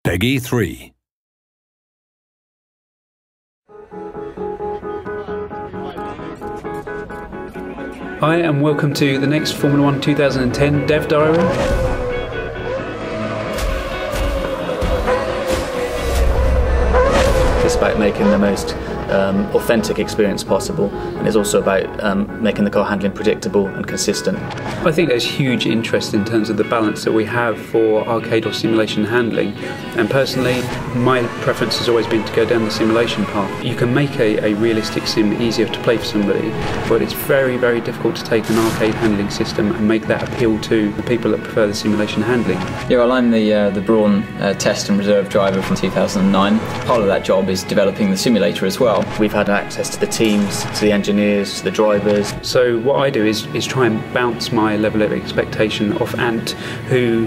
Peggy 3. Hi and welcome to the next Formula 1 2010 Dev Diary. It's about making the most authentic experience possible, and it's also about making the car handling predictable and consistent. I think there's huge interest in terms of the balance that we have for arcade or simulation handling, and personally my preference has always been to go down the simulation path. You can make a realistic sim easier to play for somebody, but it's very, very difficult to take an arcade handling system and make that appeal to the people that prefer the simulation handling. Yeah, well, I'm the Brawn test and reserve driver from 2009. Part of that job is developing the simulator as well. We've had access to the teams, to the engineers, to the drivers. So what I do is try and bounce my level of expectation off Ant, who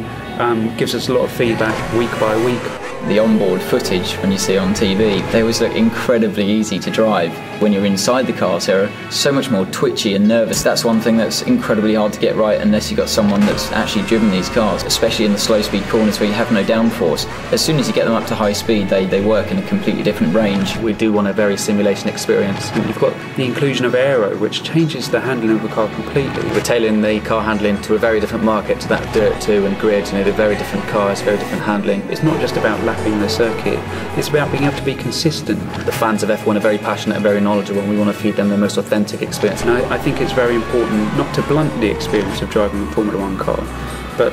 gives us a lot of feedback week by week. The onboard footage, when you see on TV, they always look incredibly easy to drive. When you're inside the cars, they're so much more twitchy and nervous. That's one thing that's incredibly hard to get right unless you've got someone that's actually driven these cars, especially in the slow speed corners where you have no downforce. As soon as you get them up to high speed, they work in a completely different range. We do want a very simulation experience. You've got the inclusion of aero, which changes the handling of the car completely. We're tailoring the car handling to a very different market, to that Dirt 2 and Grid. You know, they're very different cars, very different handling. It's not just about lapping the circuit, it's about being able to be consistent. The fans of F1 are very passionate and very knowledgeable, and we want to feed them the most authentic experience. And I think it's very important not to blunt the experience of driving a Formula 1 car, but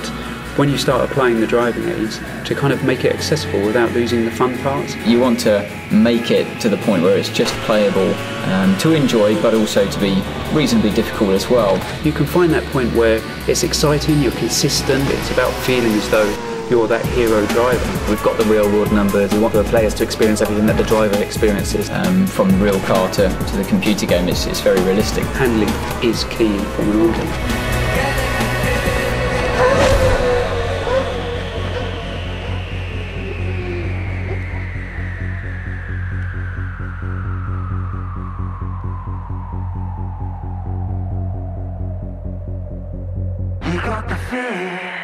when you start applying the driving aids, to kind of make it accessible without losing the fun parts. You want to make it to the point where it's just playable to enjoy, but also to be reasonably difficult as well. You can find that point where it's exciting, you're consistent, it's about feeling as though you're that hero driver. We've got the real world numbers. We want the players to experience everything that the driver experiences. From the real car to the computer game, it's very realistic. Handling is key in Formula 1 game. You got the fear.